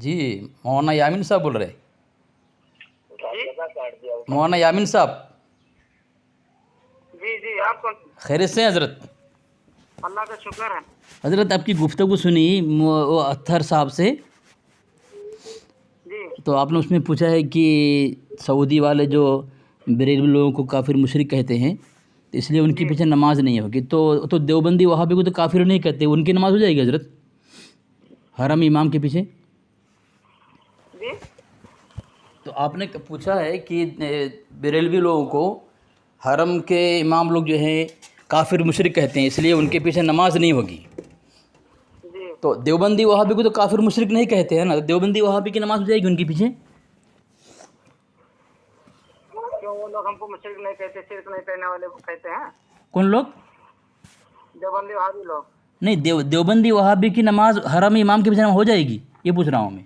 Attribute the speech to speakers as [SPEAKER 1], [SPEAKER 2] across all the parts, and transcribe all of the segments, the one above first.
[SPEAKER 1] جی مولانا یامین صاحب بول رہے ہیں؟ مولانا یامین صاحب
[SPEAKER 2] جی جی آپ کون؟
[SPEAKER 1] خیریت سے ہیں حضرت؟
[SPEAKER 2] اللہ کا شکر ہے.
[SPEAKER 1] حضرت آپ کی گفتگو سنی وہ اطہر صاحب سے،
[SPEAKER 2] جی
[SPEAKER 1] تو آپ نے اس میں پوچھا ہے کہ سعودی والے جو بریلوی لوگوں کو کافر مشرک کہتے ہیں تو اس لیے ان کے
[SPEAKER 2] جی
[SPEAKER 1] پیچھے نماز نہیں ہوگی، تو دیوبندی وہابی کو تو کافر نہیں کہتے، ان کی نماز ہو جائے گی حضرت حرم امام کے پیچھے؟
[SPEAKER 2] جی
[SPEAKER 1] تو آپ نے پوچھا ہے کہ بریلوی لوگوں کو حرم کے امام لوگ جو ہیں کافر مشرک کہتے ہیں، اس لیے ان کے پیچھے نماز نہیں ہوگی،
[SPEAKER 2] جی
[SPEAKER 1] تو دیوبندی وہابی کو تو کافر مشرک نہیں کہتے ہیں نا، دیوبندی وہابی کی نماز ہو جائے گی ان کے پیچھے؟
[SPEAKER 2] کیوں وہ لوگ ہم کو مشرک نہیں کہتے؟ شرک نہیں کرنے والے کو کہتے ہیں
[SPEAKER 1] کون لوگ؟
[SPEAKER 2] دیوبندی وہابی لوگ.
[SPEAKER 1] نہیں، دیوبندی وہابی کی نماز حرم امام کے پیچھے ہو جائے گی، یہ پوچھ رہا ہوں میں.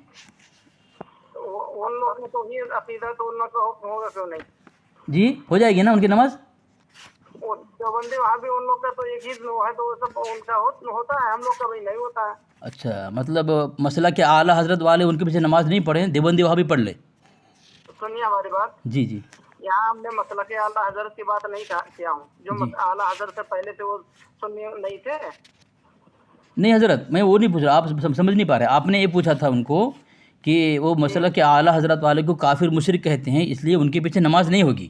[SPEAKER 2] ان لوگ میں تو ہی عقیدہ تو ان لوگ کا حکم ہوگا کیوں نہیں؟
[SPEAKER 1] جی ہو جائے گی نا ان کی نماز؟
[SPEAKER 2] وہ دیوبندی وہابی ان لوگ کا تو ایک ہی لوگ ہے، تو وہ سب ان کا ہوتا ہے، ہم لوگ کا بھی نہیں ہوتا ہے.
[SPEAKER 1] اچھا، مطلب مسئلہ کہ اعلیٰ حضرت والے ان کے پیچھے نماز نہیں پڑھیں، دیوبندی وہابی پڑھ لے.
[SPEAKER 2] سنیے ہماری بات.
[SPEAKER 1] جی جی
[SPEAKER 2] یہاں ہم نے مسلک اعلیٰ حضرت کی بات نہیں کیا ہوں. جو
[SPEAKER 1] جی
[SPEAKER 2] اعلیٰ حضرت سے پہلے تھے وہ سنی نہیں تھے.
[SPEAKER 1] نہیں حضرت، میں وہ نہیں پوچھ رہا، آپ سمجھ نہیں پا رہے. آپ نے یہ پوچھا تھا ان کو کہ وہ
[SPEAKER 2] جی
[SPEAKER 1] مسئلہ کہ اعلیٰ حضرت والے کو کافر مشرک کہتے ہیں، اس لیے ان کے پیچھے نماز نہیں ہوگی.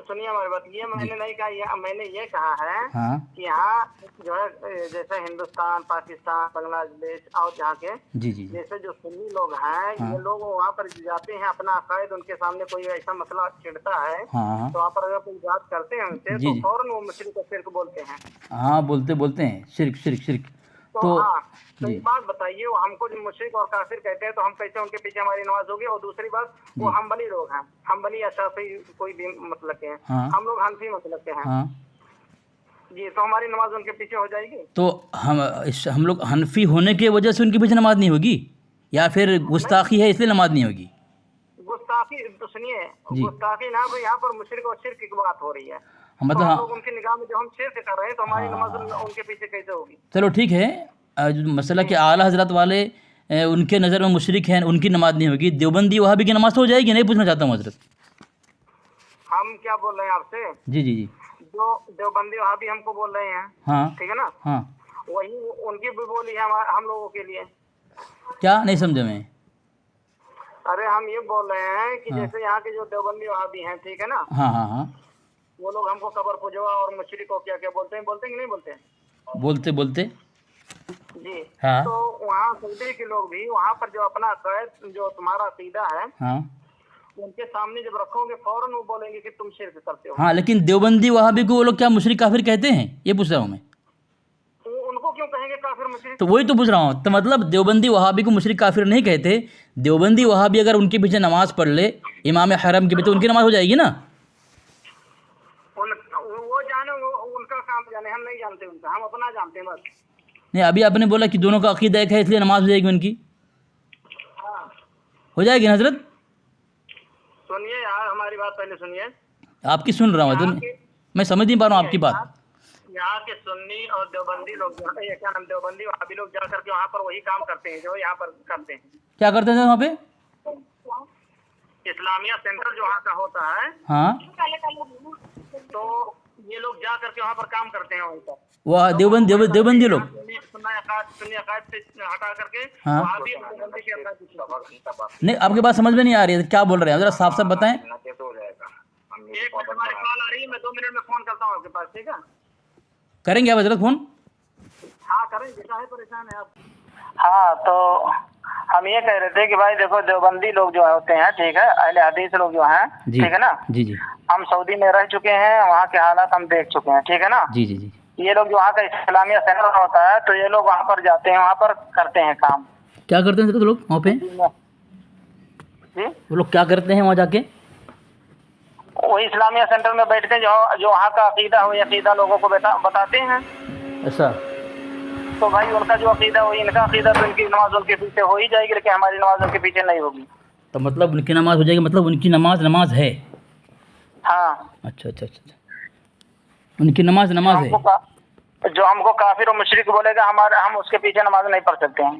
[SPEAKER 2] سنیے ہماری بات. یہ میں
[SPEAKER 1] جی
[SPEAKER 2] نے نہیں کہا، میں نے یہ کہا ہے
[SPEAKER 1] ہاں
[SPEAKER 2] کہ یہاں جو ہے جیسے ہندوستان، پاکستان، بنگلہ دیش اور جہاں کے
[SPEAKER 1] جی جی جی
[SPEAKER 2] جیسے جو سنی لوگ ہیں،
[SPEAKER 1] ہاں
[SPEAKER 2] یہ لوگ وہاں پر جاتے ہیں، اپنا عقائد ان کے سامنے کوئی ایسا مسئلہ چھڑتا ہے
[SPEAKER 1] ہاں ہاں
[SPEAKER 2] تو وہاں پر اگر کوئی بات کرتے ہیں ان سے
[SPEAKER 1] جی
[SPEAKER 2] تو
[SPEAKER 1] جی
[SPEAKER 2] فوراً وہ مشرک و شرک بولتے ہیں.
[SPEAKER 1] ہاں بولتے ہیں شرک شرک شرک.
[SPEAKER 2] تو
[SPEAKER 1] تو
[SPEAKER 2] ہاں، تو
[SPEAKER 1] جی
[SPEAKER 2] ایک بات بتائیے، وہ ہم کو جو مشرک اور کافر کہتے ہیں تو ہم کیسے ان کے پیچھے ہماری نماز ہوگی؟ اور دوسری بات،
[SPEAKER 1] جی
[SPEAKER 2] وہ حنبلی لوگ ہیں، حنبلی یا شافعی کوئی بھی مسلک کے ہیں،
[SPEAKER 1] ہاں
[SPEAKER 2] ہم لوگ حنفی مسلک کے ہیں.
[SPEAKER 1] ہاں
[SPEAKER 2] جی، تو ہماری نماز ان کے پیچھے ہو جائے گی؟
[SPEAKER 1] تو ہم لوگ حنفی ہونے کی وجہ سے ان کے پیچھے نماز نہیں ہوگی، یا پھر
[SPEAKER 2] نہیں،
[SPEAKER 1] گستاخی ہے اس لیے نماز نہیں ہوگی؟
[SPEAKER 2] گستاخی تو سنیے،
[SPEAKER 1] جی
[SPEAKER 2] گستاخی نہ کوئی، یہاں پر مشرک اور شرک کی بات ہو رہی ہے.
[SPEAKER 1] مطلب
[SPEAKER 2] تو ہم
[SPEAKER 1] ہاں
[SPEAKER 2] لوگ ان کی نگاہ میں جو ہم شرک کر رہے ہیں تو ہماری نماز
[SPEAKER 1] ہاں
[SPEAKER 2] ان کے پیچھے کیسے ہوگی؟
[SPEAKER 1] چلو ٹھیک ہے. جو مسئلہ
[SPEAKER 2] جی،
[SPEAKER 1] کہ اعلیٰ حضرت والے ان کے نظر میں مشرک ہیں، ان کی نماز نہیں ہوگی، دیوبندی وہابی کی نماز تو ہو جائے گی؟ نہیں پوچھنا چاہتا ہوں حضرت.
[SPEAKER 2] ہم کیا بول رہے ہیں آپ سے؟
[SPEAKER 1] جی جی جی
[SPEAKER 2] جو دیوبندی وہابی ہم کو بول رہے ہیں،
[SPEAKER 1] ہاں
[SPEAKER 2] ٹھیک ہے نا،
[SPEAKER 1] ہاں.
[SPEAKER 2] وہی ان کی بھی بولی ہے ہم لوگوں کے لیے.
[SPEAKER 1] کیا نہیں سمجھا میں؟
[SPEAKER 2] ارے ہم یہ بول رہے ہیں کہ
[SPEAKER 1] ہاں
[SPEAKER 2] جیسے یہاں کے جو دیوبندی وہابی ہیں، ٹھیک ہے نا،
[SPEAKER 1] ہاں ہاں ہاں
[SPEAKER 2] وہ لوگ ہم کو قبر پجوا اور مشرک کو کیا کیا بولتے ہیں کہ نہیں بولتے ہیں؟
[SPEAKER 1] بولتے
[SPEAKER 2] جی.
[SPEAKER 1] ہاں
[SPEAKER 2] تو وہاں سعودی کے لوگ بھی وہاں پر جو اپنا عقائد، جو تمہارا عقیدہ ہے،
[SPEAKER 1] ہاں
[SPEAKER 2] ان کے سامنے جب رکھو گے فوراً وہ بولیں گے کہ تم شرک کرتے ہو.
[SPEAKER 1] ہاں، لیکن دیوبندی وہابی کو وہ لوگ کیا مشرک کافر کہتے ہیں؟ یہ پوچھ رہا ہوں میں.
[SPEAKER 2] تو ان کو کیوں کہیں گے کافر مشرک؟
[SPEAKER 1] تو وہی تو پوچھ رہا ہوں. تو مطلب دیوبندی وہابی کو مشرک کافر نہیں کہتے، دیوبندی وہابی اگر ان کے پیچھے نماز پڑھ لے امام حرم کے پیچھے، تو ان کی نماز ہو جائے گی نا؟
[SPEAKER 2] وہ جانے، ان کا کام جانے، ہم نہیں جانتے ان کا، ہم اپنا جانتے ہیں بس.
[SPEAKER 1] نہیں، ابھی آپ نے بولا کہ دونوں کا عقیدہ ایک ہے اس لیے نماز ہو جائے گی ان کی.
[SPEAKER 2] ہاں،
[SPEAKER 1] ہو جائے گی نا حضرت؟
[SPEAKER 2] سنیے یار ہماری بات پہلے سنیے.
[SPEAKER 1] آپ کی سن رہا ہوں
[SPEAKER 2] یہاں
[SPEAKER 1] حضرت،
[SPEAKER 2] کے
[SPEAKER 1] میں سمجھ نہیں پا رہا ہوں آپ کی بات.
[SPEAKER 2] یہاں کے سنی اور دیوبندی لوگ جو ہے، کیا نام، دیوبندی وہابی لوگ جا کر کے وہاں پر وہی کام کرتے ہیں جو یہاں پر کرتے ہیں.
[SPEAKER 1] کیا کرتے ہیں وہاں پہ؟
[SPEAKER 2] اسلامیہ سینٹر جو وہاں کا ہوتا ہے،
[SPEAKER 1] ہاں،
[SPEAKER 2] تو یہ لوگ جا کر کے وہاں پر کام کرتے ہیں. وہیں پر
[SPEAKER 1] وہ دیوبندی لوگ.
[SPEAKER 2] سنی عقائد سے ہٹا کر کے
[SPEAKER 1] ہاں،
[SPEAKER 2] وہابی اور دیوبندی کے عقائد کی طرف.
[SPEAKER 1] نہیں آپ کی بات سمجھ میں نہیں آ رہی ہے، کیا بول رہے ہیں ذرا صاف صاف بتائیں.
[SPEAKER 2] ایک منٹ، ہماری کال آ رہی ہے، میں 2 منٹ میں فون کرتا ہوں آپ کے پاس، ٹھیک ہے؟
[SPEAKER 1] کریں گے آپ حضرت فون؟
[SPEAKER 2] ہاں کریں گے، کیا ہے پریشان ہے آپ؟ ہاں، تو ہم یہ کہہ رہے تھے کہ بھائی دیکھو، دیوبندی لوگ جو ہوتے ہیں، ٹھیک ہے، اہل حدیث لوگ جو ہیں،
[SPEAKER 1] جی
[SPEAKER 2] ٹھیک ہے نا،
[SPEAKER 1] جی جی
[SPEAKER 2] ہم سعودی میں رہ چکے ہیں، وہاں کے حالات ہم دیکھ چکے ہیں، ٹھیک ہے نا.
[SPEAKER 1] جی جی جی
[SPEAKER 2] یہ لوگ جو وہاں کا اسلامیہ سینٹر ہوتا ہے تو یہ لوگ وہاں پر جاتے ہیں، وہاں پر کرتے ہیں کام.
[SPEAKER 1] کیا کرتے ہیں حضرت لوگ وہاں پہ؟
[SPEAKER 2] جی،
[SPEAKER 1] وہ لوگ کیا کرتے ہیں وہاں جا کے؟
[SPEAKER 2] وہی اسلامیہ سینٹر میں بیٹھ کے جو وہاں کا عقیدہ ہو، عقیدہ لوگوں کو بتاتے ہیں.
[SPEAKER 1] ایسا؟
[SPEAKER 2] تو بھائی ان کا جو عقیدہ ہو، ان کا عقیدہ، تو ان کی نماز ان کے پیچھے ہو ہی جائے گی، لیکن ہماری نماز ان کے پیچھے نہیں ہوگی.
[SPEAKER 1] تو مطلب ان کی نماز ہو جائے گی، مطلب ان کی نماز ہے؟
[SPEAKER 2] ہاں.
[SPEAKER 1] اچھا اچھا اچھا، ان کی نماز ہے.
[SPEAKER 2] جو ہم کو کافر و مشرک بولے گا، ہم اس کے پیچھے نماز نہیں پڑھ سکتے ہیں.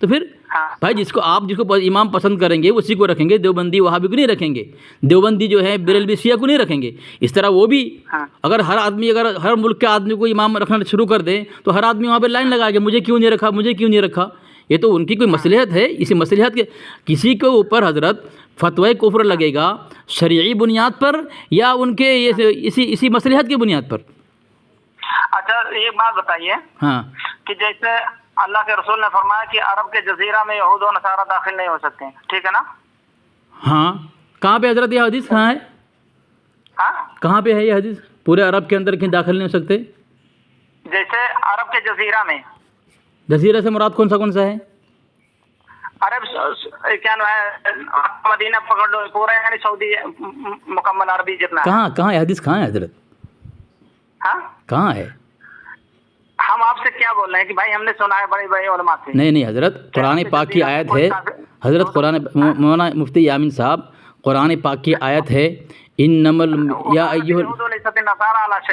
[SPEAKER 1] تو پھر بھائی جس کو امام پسند کریں گے اسی کو رکھیں گے، دیوبندی وہابی کو نہیں رکھیں گے، دیوبندی جو ہے بریلوی شیعہ کو نہیں رکھیں گے۔ اس طرح وہ بھی اگر ہر ملک کے آدمی کو امام رکھنا شروع کر دیں تو ہر آدمی وہاں پہ لائن لگائے گا، مجھے کیوں نہیں رکھا، مجھے کیوں نہیں رکھا۔ یہ تو ان کی کوئی مصلحت ہے، اسی مصلحت کے کسی کے اوپر حضرت فتوی کفر لگے گا شرعی بنیاد پر یا ان کے اسی مصلحت کی بنیاد پر۔
[SPEAKER 2] اچھا ایک بات بتائیے
[SPEAKER 1] ہاں
[SPEAKER 2] کہ جیسے اللہ کے رسول نے فرمایا کہ عرب کے جزیرہ میں یہود و نصارہ داخل نہیں ہو سکتے ہیں، ٹھیک ہے نا؟
[SPEAKER 1] ہاں کہاں پہ حضرت یہ حدیث کہاں ہے؟
[SPEAKER 2] ہاں
[SPEAKER 1] کہاں پہ ہے یہ حدیث؟ پورے عرب کے اندر کہیں داخل نہیں ہو سکتے؟
[SPEAKER 2] جیسے عرب کے جزیرہ میں،
[SPEAKER 1] جزیرہ سے مراد کون سا ہے؟
[SPEAKER 2] عرب کیا نام ہے، مدینہ پکڑ لو، پورا یعنی سعودی مکمل عربی جتنا ہے۔
[SPEAKER 1] کہاں ہے حدیث؟ کہاں ہے حضرت؟
[SPEAKER 2] ہاں
[SPEAKER 1] کہاں ہے؟
[SPEAKER 2] ہم آپ سے کیا بول رہے ہیں کہ بھائی ہم نے سنا ہے بڑے بڑے علماء سے۔
[SPEAKER 1] نہیں حضرت، قرآن پاک کی آیت ہے حضرت، مولانا مفتی یامین صاحب، قرآن پاک کی آیت ہے انما یا ایھا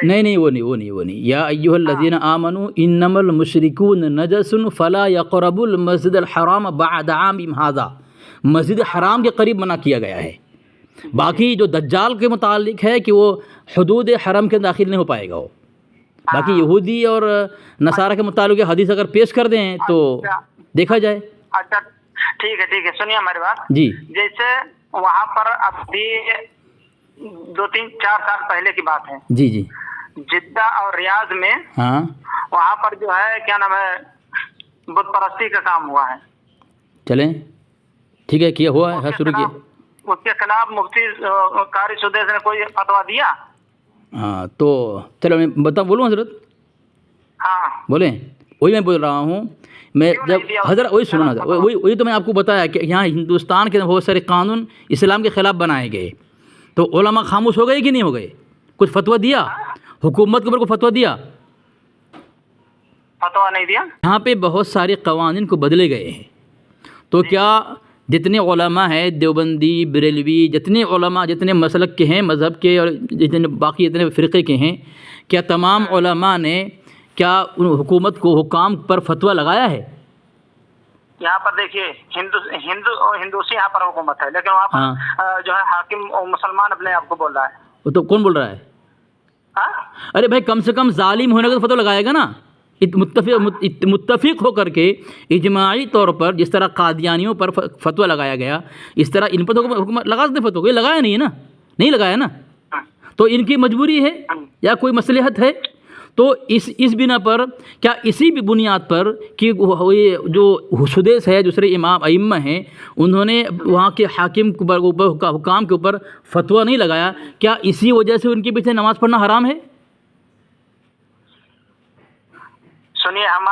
[SPEAKER 1] نہیں وہ نہیں یا ایھا الذین آمنوا انما المشرکون نجس فلا یقربوا المسجد الحرام بعد عامهم ھذا، مسجد حرام کے قریب منع کیا گیا ہے۔ باقی جو دجال کے متعلق ہے کہ وہ حدود حرم کے داخل نہیں ہو پائے گا وہ، باقی یہودی اور نصارہ کے متعلق حدیث اگر پیش کر دیں تو دیکھا جائے۔
[SPEAKER 2] اچھا ٹھیک ہے سنیے ہماری بات
[SPEAKER 1] جی۔
[SPEAKER 2] جیسے وہاں پر ابھی 2-3-4 سال پہلے کی بات ہے،
[SPEAKER 1] جی
[SPEAKER 2] جدہ اور ریاض میں
[SPEAKER 1] ہاں
[SPEAKER 2] وہاں پر جو ہے کیا نام ہے بت پرستی کا کام ہوا ہے۔
[SPEAKER 1] چلیں ٹھیک ہے، کیا ہوا ہے، شروع کیا۔
[SPEAKER 2] اس کے خلاف مفتی قاری سدیس نے کوئی فتویٰ دیا؟
[SPEAKER 1] ہاں تو چلو میں بولوں حضرت؟
[SPEAKER 2] ہاں
[SPEAKER 1] بولیں، وہی میں بول رہا ہوں، میں جب حضرت وہی سنو حضرت، وہی تو میں آپ کو بتایا کہ یہاں ہندوستان کے بہت سارے قانون اسلام کے خلاف بنائے گئے، تو علماء خاموش ہو گئے کہ نہیں ہو گئے؟ کچھ فتویٰ دیا حکومت کے اوپر؟ کوئی فتویٰ دیا؟
[SPEAKER 2] فتویٰ نہیں دیا۔
[SPEAKER 1] یہاں پہ بہت سارے قوانین کو بدلے گئے ہیں، تو کیا جتنے علماء ہیں دیوبندی بریلوی، جتنے علماء جتنے مسلک کے ہیں، مذہب کے اور جتنے باقی جتنے فرقے کے ہیں، کیا تمام علماء نے کیا ان حکومت کو حکام پر فتویٰ لگایا ہے؟
[SPEAKER 2] یہاں پر دیکھیے ہندوسی یہاں پر حکومت ہے، لیکن وہاں پر جو ہے حاکم مسلمان اپنے آپ کو بول رہا ہے۔
[SPEAKER 1] وہ تو کون بول رہا ہے؟ ارے بھائی کم سے کم ظالم ہونے کا فتویٰ لگائے گا نا، متفق ہو کر کے اجماعی طور پر، جس طرح قادیانیوں پر فتویٰ لگایا گیا اس طرح ان پر حکومت لگا سکتے فتویٰ، یہ لگایا نہیں ہے نا، نہیں لگایا نا، تو ان کی مجبوری ہے یا کوئی مصلحت ہے؟ تو اس بنا پر کیا اسی بھی بنیاد پر کہ جو سدیس ہے دوسرے امام ائمہ ہیں انہوں نے وہاں کے حاکم کے اوپر حکام کے اوپر فتویٰ نہیں لگایا، کیا اسی وجہ سے ان کے پیچھے نماز پڑھنا حرام ہے؟
[SPEAKER 2] سنیے ہم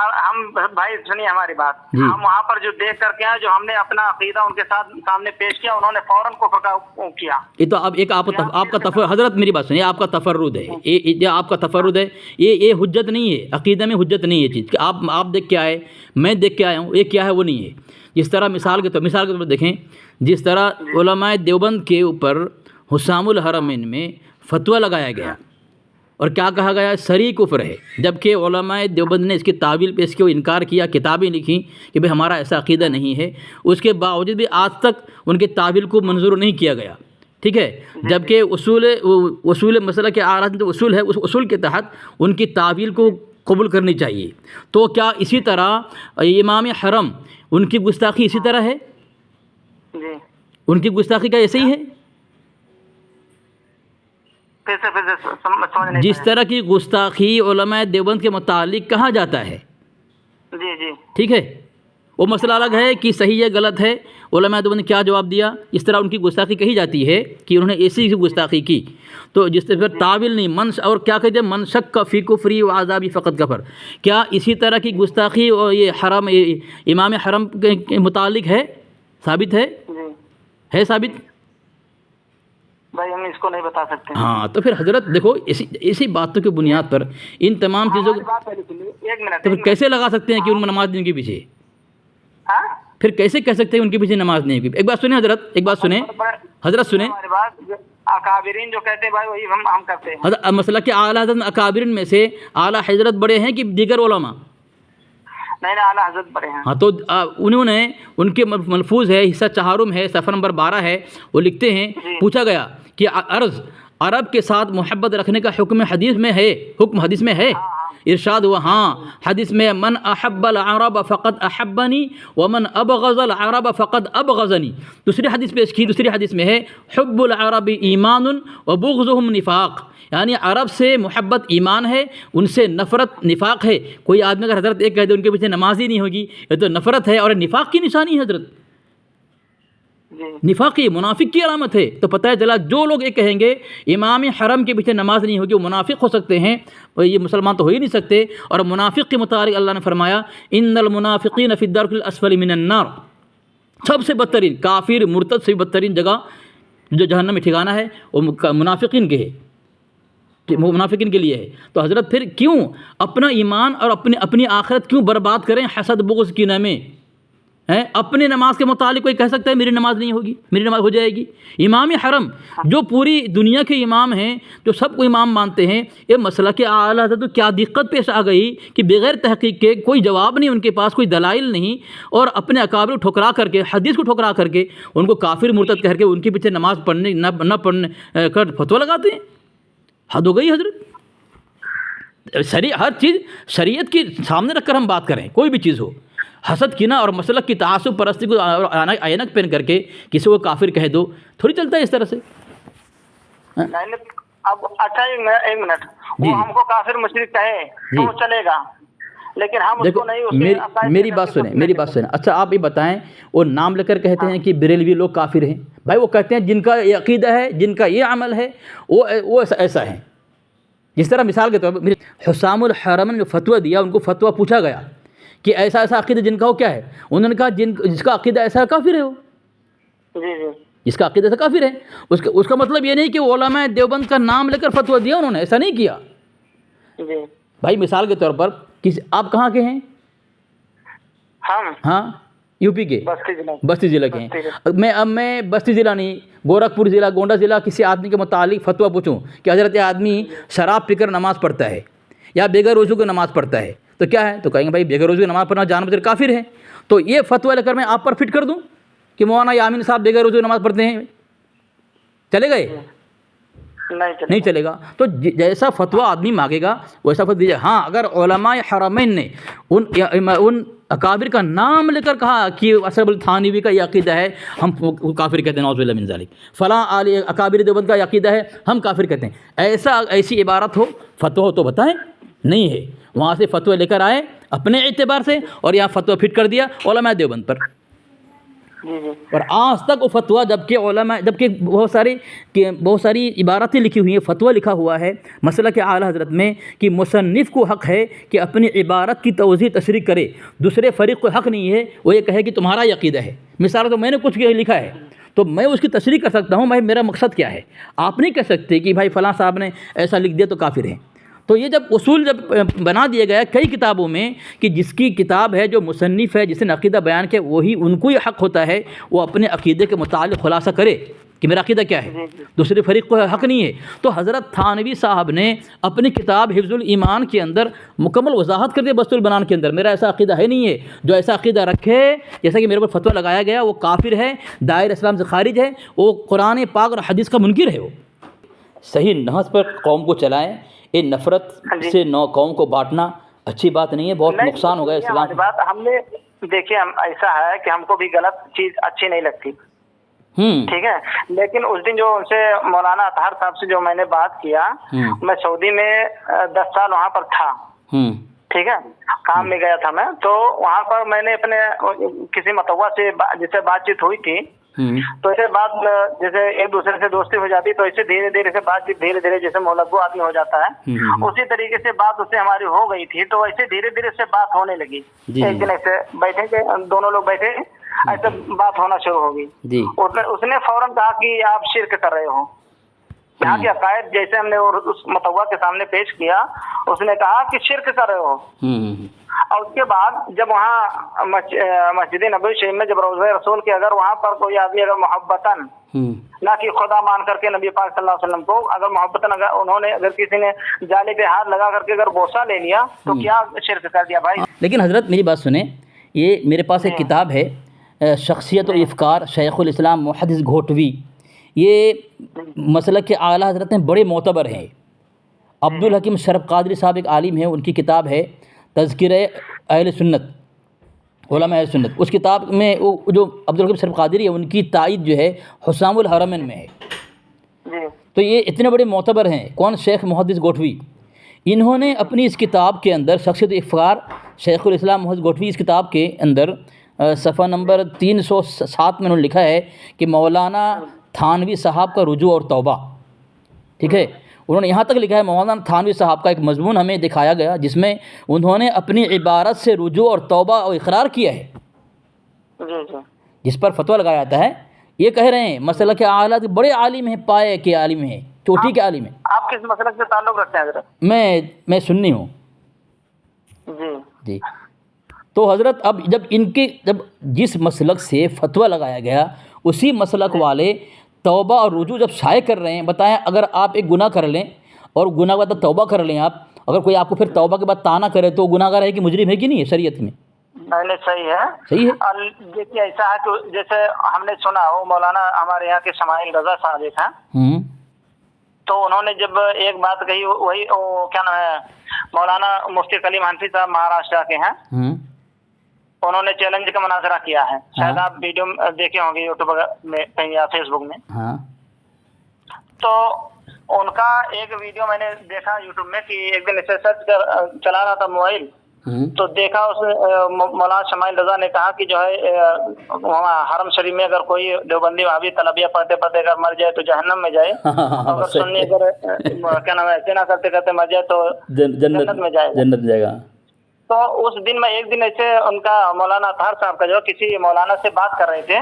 [SPEAKER 2] بھائی سنیے ہماری بات، ہم وہاں پر جو دیکھ کر کے ہیں، جو ہم نے اپنا عقیدہ ان کے ساتھ سامنے پیش کیا، انہوں نے فوراً کفر کا کیا۔
[SPEAKER 1] یہ تو اب ایک آپ کا تفرد، حضرت میری بات سنیے، آپ کا تفرد ہے، یہ آپ کا تفرد ہے، یہ حجت نہیں ہے، عقیدہ میں حجت نہیں ہے چیز کہ آپ دیکھ کے آئے، میں دیکھ کے آیا ہوں، یہ کیا ہے وہ نہیں ہے۔ جس طرح مثال کے طور پر دیکھیں، جس طرح علماء دیوبند کے اوپر حسام الحرمین میں فتویٰ لگایا گیا اور کیا کہا گیا؟ صریح کفر ہے، جبکہ علماء دیوبند نے اس کی تعویل پہ اس کو انکار کیا، کتابیں لکھیں کہ بھئی ہمارا ایسا عقیدہ نہیں ہے، اس کے باوجود بھی آج تک ان کی تعویل کو منظور نہیں کیا گیا، ٹھیک ہے؟ جبکہ اصول مسئلہ کے آراز جو اصول ہے، اس اصول کے تحت ان کی تعویل کو قبول کرنی چاہیے۔ تو کیا اسی طرح امام حرم ان کی گستاخی اسی طرح ہے؟ ان کی گستاخی کا ایسے ہی ہے؟ جس طرح کی گستاخی علماء دیوبند کے متعلق کہا جاتا ہے،
[SPEAKER 2] جی
[SPEAKER 1] ٹھیک ہے، وہ مسئلہ الگ ہے کہ صحیح ہے غلط ہے، علماء دیوبند نے کیا جواب دیا، اس طرح ان کی گستاخی کہی جاتی ہے کہ انہوں نے ایسی گستاخی کی، تو جس طرح تعویل نہیں اور کیا کہتے ہیں من شک فی کفری و عذابی فقط کفر، کیا اسی طرح کی گستاخی اور یہ حرم امام حرم کے متعلق ہے؟ ثابت ہے ثابت؟
[SPEAKER 2] بھائی ہم اس کو نہیں بتا سکتے۔
[SPEAKER 1] ہاں تو پھر حضرت دیکھو اسی باتوں کی بنیاد پر ان تمام چیزوں کو تو پھر کیسے لگا سکتے ہیں کہ ان میں نماز نہیں کے پیچھے؟ پھر کیسے کہہ سکتے ہیں ان کے پیچھے نماز نہیں کی؟ ایک بات سنیں حضرت، ایک بات سنیں حضرت، سنیں
[SPEAKER 2] اکابرین جو کہتے ہیں بھائی وہی ہم کرتے ہیں۔
[SPEAKER 1] مسئلہ کہ اعلیٰ حضرت اکابرین میں سے اعلیٰ حضرت بڑے ہیں کہ دیگر علماء؟
[SPEAKER 2] نہیں اعلیٰ حضرت پڑھے ہیں.
[SPEAKER 1] ہاں تو انہوں نے ان کے ملفوظ ہے حصہ چہارم ہے صفحہ نمبر 12 ہے, وہ لکھتے ہیں پوچھا گیا کہ عرب کے ساتھ محبت رکھنے کا حکم حدیث میں ہے ارشاد ہوا ہاں حدیث میں من احب العرب فقد احبنی ومن ابغض العرب فقد ابغضنی. دوسری حدیث پیش کی, دوسری حدیث میں ہے حب العرب ایمان وبغضهم نفاق, یعنی عرب سے محبت ایمان ہے, ان سے نفرت نفاق ہے. کوئی آدمی اگر حضرت ایک کہہ دے ان کے پیچھے نماز ہی نہیں ہوگی, یہ تو نفرت ہے اور نفاق کی نشانی ہے حضرت, نفاقی منافق کی علامت ہے. تو پتہ چلا جو لوگ یہ کہیں گے امام حرم کے پیچھے نماز نہیں ہوگی وہ منافق ہو سکتے ہیں, یہ مسلمان تو ہو ہی نہیں سکتے. اور منافق کے متعلق اللہ نے فرمایا ان المنافقین فی الدرک الاسفل من النار, سب سے بدترین کافر مرتد سے بدترین جگہ جو جہنم میں ٹھکانہ ہے وہ منافقین کے ہے, منافقین کے لیے ہے. تو حضرت پھر کیوں اپنا ایمان اور اپنی آخرت کیوں برباد کریں حسد بغض کی نامے ہیں؟ اپنے نماز کے متعلق کوئی کہہ سکتا ہے میری نماز نہیں ہوگی, میری نماز ہو جائے گی. امام حرم جو پوری دنیا کے امام ہیں, جو سب کو امام مانتے ہیں, یہ مسئلہ کہ اعلیٰ حضرت تو کیا دقت پیش آ گئی کہ بغیر تحقیق کے کوئی جواب نہیں ان کے پاس, کوئی دلائل نہیں, اور اپنے اکابر کو ٹھکرا کر کے حدیث کو ٹھکرا کر کے ان کو کافر مرتد کہہ کے ان کے پیچھے نماز پڑھنے نہ پڑھنے کر فتویٰ لگاتے ہیں. حد ہو گئی حضرت. ہر چیز شریعت کے سامنے رکھ کر ہم بات کریں, کوئی بھی چیز ہو. حسد کینہ اور مسلک کی تعصب پرستی کو عینک پہن کر کے کسی کو کافر کہہ دو, تھوڑی چلتا ہے اس طرح سے.
[SPEAKER 2] اب اچھا ایک منٹ, وہ ہم کو کافر مشرک کہے تو چلے گا, لیکن ہم اس کو نہیں.
[SPEAKER 1] میری بات سنیں. اچھا آپ یہ بتائیں, وہ نام لے کر کہتے ہیں کہ بریلوی لوگ کافر ہیں. بھائی وہ کہتے ہیں جن کا یہ عقیدہ ہے, جن کا یہ عمل ہے, وہ ایسا ہے. جس طرح مثال کے طور پر حسام الحرمین جو فتویٰ دیا, ان کو فتویٰ پوچھا گیا کہ ایسا عقیدہ جن کا ہو کیا ہے, انہوں نے کہا جس کا عقیدہ ایسا کافر ہے, وہ جس کا عقیدہ ایسا کافر ہے. اس کا مطلب یہ نہیں کہ وہ علماء دیوبند کا نام لے کر فتویٰ دیا, انہوں نے ایسا نہیں کیا. بھائی مثال کے طور پر آپ کہاں کے ہیں؟ ہاں یو پی کے بستی ضلع کے ہیں. میں بستی ضلع نہیں, گورکھپور ضلع, گونڈا ضلع کسی آدمی کے متعلق فتویٰ پوچھوں کہ حضرت یہ آدمی شراب پی کر نماز پڑھتا ہے یا بغیر وضو کے نماز پڑھتا ہے, تو کیا ہے؟ تو کہیں گے بھائی بغیر وضو کی نماز پڑھنا جان بوجھ کر کافر ہے. تو یہ فتویٰ لے کر میں آپ پر فٹ کر دوں کہ مولانا یامین صاحب بغیر وضو کی نماز پڑھتے ہیں, چلے گئے؟ نہیں چلے گا. تو جیسا فتویٰ آدمی مانگے گا ویسا فتویٰ دیجیے. ہاں اگر علماء حرمین نے ان اکابر کا نام لے کر کہا کہ اشرف التھانوی کا یہ عقیدہ ہے, ہم کافر کہتے ہیں نعوذ باللہ من ذالک, فلاں اکابر دیوبند کا یہ عقیدہ ہے, ہم کافر کہتے ہیں. ایسی عبارت ہو, فتویٰ ہو تو بتائیں. نہیں ہے, وہاں سے فتویٰ لے کر آئے اپنے اعتبار سے اور یہاں فتویٰ فٹ کر دیا علماء دیوبند پر. اور آج تک وہ فتویٰ جبکہ بہت ساری عبارتیں لکھی ہوئی ہیں, فتویٰ لکھا ہوا ہے مسئلہ کے اعلیٰ حضرت میں کہ مصنف کو حق ہے کہ اپنی عبارت کی توضیح تشریح کرے, دوسرے فریق کو حق نہیں ہے وہ یہ کہے کہ تمہارا یہ عقیدہ ہے. مثال تو میں نے کچھ لکھا ہے تو میں اس کی تشریح کر سکتا ہوں, میرا مقصد کیا ہے. آپ نہیں کہہ سکتے کہ بھائی فلاں صاحب نے ایسا لکھ دیا تو کافر ہے. تو یہ جب اصول بنا دیا گیا کئی کتابوں میں کہ جس کی کتاب ہے, جو مصنف ہے, جس نے عقیدہ بیان کیا, وہی ان کو یہ حق ہوتا ہے وہ اپنے عقیدے کے متعلق خلاصہ کرے کہ میرا عقیدہ کیا ہے, دوسرے فریق کو حق نہیں ہے. تو حضرت تھانوی صاحب نے اپنی کتاب حفظ الایمان کے اندر مکمل وضاحت کر دیا بسط البنان کے اندر, میرا ایسا عقیدہ ہے نہیں ہے. جو ایسا عقیدہ رکھے, جیسا کہ میرے پر فتویٰ لگایا گیا, وہ کافر ہے, دائرہ اسلام سے خارج ہے, وہ قرآن پاک اور حدیث کا منکر ہے. وہ صحیح نہج پر قوم کو چلائیں. یہ نفرت سے قوم کو بانٹنا اچھی بات نہیں ہے, بہت نقصان ہوگا اسلام.
[SPEAKER 2] بات ہم نے دیکھیے, ہم ایسا ہے کہ ہم کو بھی غلط چیز اچھی نہیں لگتی, ٹھیک ہے, لیکن اس دن جو ان سے مولانا اطہر صاحب سے جو میں نے بات کیا, میں سعودی میں 10 سال وہاں پر تھا, ٹھیک ہے, کام میں گیا تھا میں. تو وہاں پر میں نے اپنے کسی متوع سے جس سے بات چیت ہوئی تھی, تو ایسے بات جیسے ایک دوسرے سے دوستی ہو جاتی, تو ایسے دھیرے دھیرے سے بات چیت دھیرے دھیرے جیسے مولوی آدمی ہو جاتا ہے, اسی طریقے سے بات اس سے ہماری ہو گئی تھی. تو ایسے دھیرے دھیرے سے بات ہونے لگی. ایک دن ایسے بیٹھے کہ دونوں لوگ بیٹھے, ایسے بات ہونا شروع ہو گئی. اس نے فوراً کہا کہ آپ شرک کر رہے ہو. یہاں کے عقائد جیسے ہم نے اس متوع کے سامنے پیش کیا, اس نے کہا کہ شرک کر رہے ہو. اور اس کے بعد جب وہاں مسجد نبوی شریف میں جب روضہ رسول کے اگر وہاں پر کوئی آدمی اگر محبتاً نہ کہ خدا مان کر کے نبی پاک صلی اللہ علیہ وسلم کو اگر محبتاً اگر کسی نے جالے پہ ہاتھ لگا کر کے اگر بوسہ لے لیا تو کیا شرک کر دیا بھائی؟
[SPEAKER 1] لیکن حضرت میری بات سنیں، یہ میرے پاس ایک کتاب ہے شخصیت و افکار شیخ الاسلام محدث گھوٹوی، یہ مسلک کے اعلیٰ حضرت ہیں، بڑے معتبر ہیں۔ عبدالحکیم شرف قادری صاحب ایک عالم ہیں، ان کی کتاب ہے تذکرہ اہل سنت، علماء اہل سنت۔ اس کتاب میں وہ جو عبدالحکیم شرف قادری ہے ان کی تائید جو ہے حسام الحرمین میں ہے۔ تو یہ اتنے بڑے معتبر ہیں، کون؟ شیخ محدث گھوٹوی۔ انہوں نے اپنی اس کتاب کے اندر شخصیت و افکار شیخ الاسلام محدث گھوٹوی، اس کتاب کے اندر صفحہ نمبر 307 میں انہوں نے لکھا ہے کہ مولانا تھانوی صاحب کا رجوع اور توبہ، ٹھیک ہے؟ انہوں نے یہاں تک لکھا ہے مولانا تھانوی صاحب کا ایک مضمون ہمیں دکھایا گیا جس میں انہوں نے اپنی عبارت سے رجوع اور توبہ اور اقرار کیا ہے، جس پر فتویٰ لگایا جاتا ہے۔ یہ کہہ رہے ہیں مسلک کے اعلیٰ کے بڑے عالم ہیں، پائے کے عالم ہیں، چوٹی کے عالم ہیں۔
[SPEAKER 2] آپ کس مسلک سے تعلق رکھتے ہیں حضرت؟
[SPEAKER 1] میں سنی ہوں جی۔ تو حضرت اب جب جس مسلک سے فتویٰ لگایا گیا اسی مسلک والے توبہ اور رجوع جب شائع کر رہے ہیں، بتائیں اگر آپ ایک گناہ کر لیں اور گناہ کے بعد توبہ کر لیں، آپ اگر کوئی آپ کو پھر توبہ کے بعد طعنہ کرے تو گناہ گار ہے کہ مجرم ہے کہ نہیں ہے شریعت میں؟
[SPEAKER 2] نہیں، صحیح ہے،
[SPEAKER 1] صحیح ہے۔
[SPEAKER 2] دیکھیے ایسا ہے کہ جیسے ہم نے سنا وہ مولانا ہمارے یہاں کے سماعیل رضا صادق ہیں، تو انہوں نے جب ایک بات کہی، وہی کیا نام ہے، مولانا مفتی کلیم حنفی صاحب مہاراشٹر کے ہیں، انہوں نے چیلنج کا مناظرہ کیا ہے، شاید آپ ویڈیو دیکھے ہوں گے یوٹیوب میں کہیں یا فیس بک میں۔ تو ان کا ایک ویڈیو میں نے دیکھا یوٹیوب میں کہ ایک دن اسے سرچ کر چلا رہا تھا موبائل، تو دیکھا اس مولانا شمائل رضا نے کہا کہ جو ہے وہاں حرم شریف میں اگر کوئی دیوبندی وہابی طلبیہ پڑھتے پڑھتے اگر مر جائے تو جہنم میں جائے، اگر سنی اگر کیا نام ہے سینا کرتے کرتے مر جائے تو جنت میں جائے گا۔ تو اس دن میں ایک دن ایسے ان کا مولانا اطہر صاحب کا جو کسی مولانا سے بات کر رہے تھے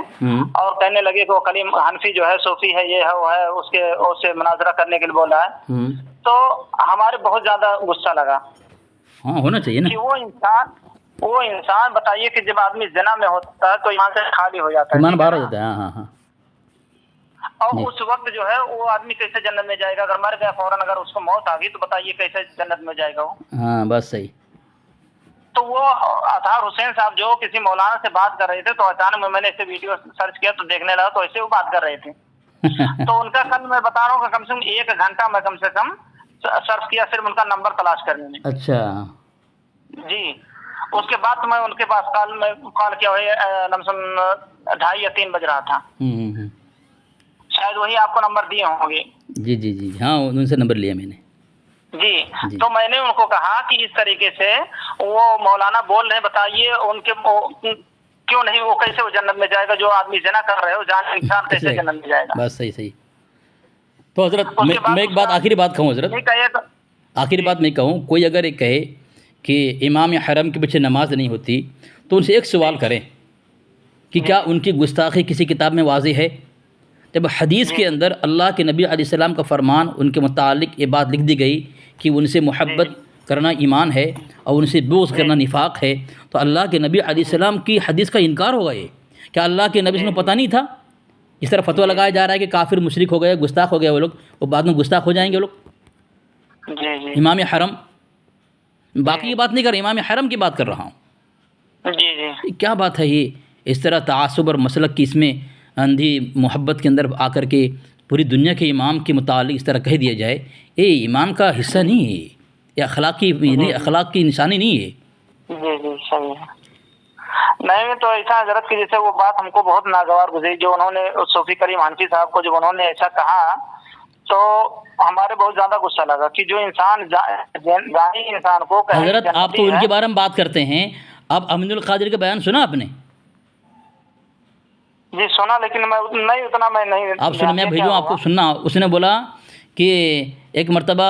[SPEAKER 2] اور کہنے لگے کہ وہ کلیم حنفی جو ہے صوفی ہے، یہ ہے وہ ہے، اس سے مناظرہ کرنے کے لیے بولا ہے۔ تو ہمارے بہت زیادہ غصہ لگا،
[SPEAKER 1] ہونا چاہیے نا،
[SPEAKER 2] کہ وہ انسان بتائیے کہ جب آدمی زنا میں ہوتا ہے تو ایمان سے خالی ہو جاتا ہے،
[SPEAKER 1] ایمان باہر ہو جاتا ہے۔
[SPEAKER 2] اور اس وقت جو ہے وہ آدمی کیسے جنت میں جائے گا؟ اگر مر گیا فوراً اگر اس کو موت آ گئی تو بتائیے کیسے جنت میں جائے گا وہ؟
[SPEAKER 1] ہاں بس صحیح۔
[SPEAKER 2] تو وہ اطہر حسین صاحب جو کسی مولانا سے بات کر رہے تھے، تو اچانک میں نے اسے ویڈیو سرچ کیا تو دیکھنے لگا، تو ایسے وہ بات کر رہے تھے۔ تو ان کا کل میں بتا رہا ہوں کہ کم سے کم 1 گھنٹہ میں کم سے کم سرچ کیا صرف ان کا نمبر تلاش کرنے میں۔
[SPEAKER 1] اچھا
[SPEAKER 2] جی، اس کے بعد میں ان کے پاس کال کیا ہوئے لمسم 2:30 یا 3 بج رہا تھا، شاید وہی آپ کو نمبر دیے ہوں گے۔
[SPEAKER 1] جی ہاں، ان سے نمبر لیا میں نے
[SPEAKER 2] جی۔ تو میں نے ان کو کہا کہ اس طریقے سے وہ مولانا بول رہے ہیں، بتائیے ان کے کیوں نہیں، وہ کیسے وہ جنت میں جائے گا؟ جو آدمی زنا کر رہے ہو جان انسان کیسے جنت میں جائے گا؟
[SPEAKER 1] بس صحیح۔ تو حضرت میں ایک بات آخری بات کہوں، حضرت آخری بات میں کہوں، کوئی اگر یہ کہے کہ امام حرم کے پیچھے نماز نہیں ہوتی تو ان سے ایک سوال کریں کہ کیا ان کی گستاخی کسی کتاب میں واضح ہے؟ جب حدیث کے اندر اللہ کے نبی علیہ السلام کا فرمان ان کے متعلق یہ بات لکھ دی گئی کہ ان سے محبت کرنا ایمان ہے اور ان سے بغض کرنا نفاق ہے، تو اللہ کے نبی علیہ السلام کی حدیث کا انکار ہوگا؟ یہ کیا اللہ کے نبی سے پتہ نہیں تھا؟ اس طرح فتویٰ لگایا جا رہا ہے کہ کافر مشرک ہو گئے، گستاخ ہو گئے وہ لوگ، وہ بعد میں گستاخ ہو جائیں گے وہ لوگ۔ امام حرم، باقی یہ بات نہیں کر رہا، امام حرم کی بات کر رہا ہوں۔
[SPEAKER 2] جی
[SPEAKER 1] کیا بات ہے یہ؟ اس طرح تعصب اور مسلک کی اس میں اندھی محبت کے اندر آ کر کے پوری دنیا کے امام کے متعلق اس طرح کہہ دیا جائے، یہ ایمان کا حصہ نہیں ہے، یہ اخلاق کی نشانی نہیں ہے۔
[SPEAKER 2] جی صحیح ہے۔ نہیں تو ایسا حضرت کی جیسے وہ بات ہم کو بہت ناگوار گزری، جو انہوں نے صوفی کریم حنفی صاحب کو جب انہوں نے ایسا کہا تو ہمارے بہت زیادہ غصہ لگا کہ جو انسان جانی انسان کو
[SPEAKER 1] حضرت آپ تو ان کے بارے میں بات کرتے ہیں، اب امین القادری کا بیان سنا آپ نے؟
[SPEAKER 2] جی سنا، لیکن میں نہیں
[SPEAKER 1] آپ سنیں، میں بھیجوں آپ کو سننا۔ اس نے بولا کہ ایک مرتبہ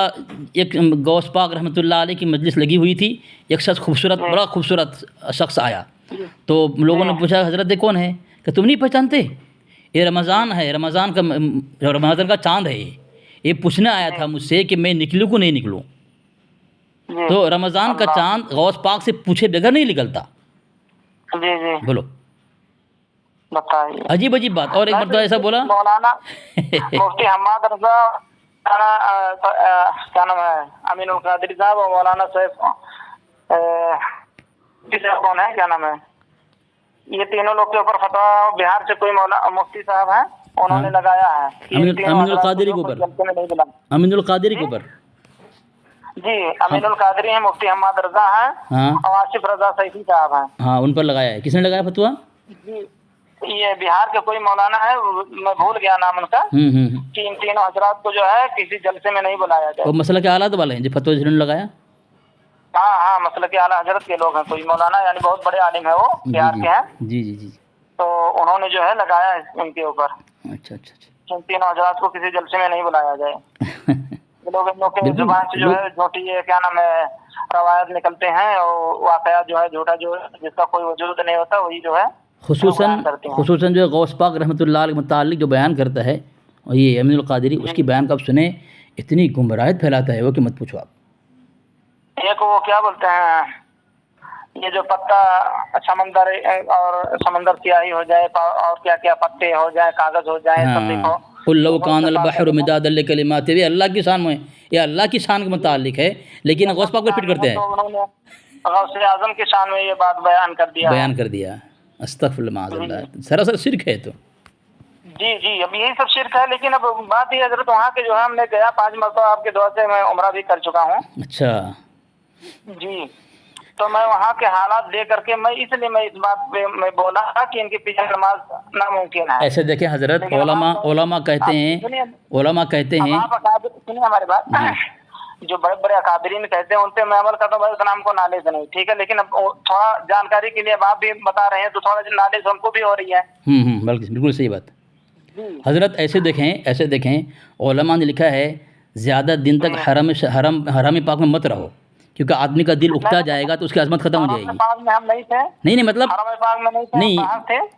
[SPEAKER 1] ایک غوث پاک رحمۃ اللہ علیہ کی مجلس لگی ہوئی تھی، ایک شخص بڑا خوبصورت شخص آیا، تو لوگوں نے پوچھا حضرت یہ کون ہے؟ کہ تم نہیں پہچانتے؟ یہ رمضان ہے، رمضان کا چاند ہے، یہ پوچھنے آیا تھا مجھ سے کہ میں نکلوں کو نہیں نکلوں۔ تو رمضان کا چاند غوث پاک سے پوچھے بغیر نہیں نکلتا.
[SPEAKER 2] جی جی
[SPEAKER 1] بولو,
[SPEAKER 2] بتائیے.
[SPEAKER 1] عجیب عجیب بات. اور ایک مرتبہ ایسا بولا
[SPEAKER 2] مولانا مفتی حماد رضا کیا نام ہے امین القادری صاحب اور مولانا صاحب کون ہے کیا نام ہے, یہ تینوں لوگ کے اوپر فتویٰ بہار سے کوئی مفتی صاحب ہیں انہوں نے لگایا ہے
[SPEAKER 1] امین القادری کے اوپر. امین القادری کے اوپر
[SPEAKER 2] جی امین القادری ہیں, مفتی حماد رضا ہیں اور آصف رضا سیفی صاحب ہیں.
[SPEAKER 1] ہاں ان پر لگایا ہے. کس نے لگایا فتویٰ؟
[SPEAKER 2] جی یہ بہار کے کوئی مولانا ہے, میں بھول گیا نام ان کا, کہ ان تینوں حضرات کو جو ہے کسی جلسے میں نہیں بلایا جائے.
[SPEAKER 1] وہ مسئلہ کے آلات والے ہیں جو فتویٰ جنہوں نے لگایا.
[SPEAKER 2] ہاں ہاں مسئلہ کے اعلیٰ حضرت کے لوگ ہیں, کوئی مولانا یعنی بہت بڑے عالم ہے وہ بہار کے ہیں.
[SPEAKER 1] جی جی جی.
[SPEAKER 2] تو انہوں نے جو ہے لگایا ہے ان کے اوپر.
[SPEAKER 1] اچھا اچھا اچھا.
[SPEAKER 2] ان تینوں حضرات کو کسی جلسے میں نہیں بلایا جائے. لوگ ان لوگ کے زبان سے جو ہے جھوٹی کیا نام ہے روایت نکلتے ہیں اور واقعات جو ہے جھوٹا جو جس کا کوئی وجود نہیں ہوتا وہی جو ہے
[SPEAKER 1] خصوصاً جو غوث پاک رحمۃ اللہ علیہ متعلق جو بیان کرتا ہے اور یہ امین القادری, اس کی بیان کا آپ سنیں اتنی گمراہیت پھیلاتا ہے وہ کہ مت پوچھو آپ.
[SPEAKER 2] ایک وہ کیا بولتے ہیں یہ جو پتا سمندر اور سمندر سیاہی ہو جائے اور کیا کیا پتے ہو جائے کاغذ ہو جائے سب دیکھو.
[SPEAKER 1] قل لو کان البحر مدادا لکلمات, یہ اللہ کی شان میں, یہ اللہ کی شان کے متعلق ہے لیکن غوث پاک کو فٹ کرتے ہیں.
[SPEAKER 2] انہوں نے غوث اعظم کی شان میں یہ بات بیان کر دیا.
[SPEAKER 1] استغفر اللہ معاذ اللہ, سراسر شرک ہے تو.
[SPEAKER 2] جی جی اب یہی سب شرک ہے. لیکن اب بات یہ حضرت وہاں کے جو ہے ہم نے گیا 5 مرتبہ آپ کے دعا سے میں عمرہ بھی کر چکا ہوں.
[SPEAKER 1] اچھا
[SPEAKER 2] جی تو میں وہاں کے حالات دیکھ کر کے میں اس لیے میں اس بات پہ میں بولا کہ ان کے پیچھے نماز ناممکن ہے.
[SPEAKER 1] ایسے دیکھیں حضرت علماء کہتے ہیں
[SPEAKER 2] سنیے ہماری بات, جو بڑے بڑے اکابرین کہتے ہیں ان پہ میں عمل کرتا ہوں, بس نام کو نالج نہیں, ٹھیک ہے, لیکن اب تھوڑا جانکاری کے لیے اب آپ بھی بتا رہے ہیں تو تھوڑا نالج ہم کو بھی ہو رہی ہے.
[SPEAKER 1] بالکل صحیح بات. حضرت ایسے دیکھیں علماء نے لکھا ہے زیادہ دن تک حرم پاک میں مت رہو, کیونکہ آدمی کا دل اکتا جائے گا تو اس کی عظمت ختم ہو جائے گی. نہیں مطلب نہیں,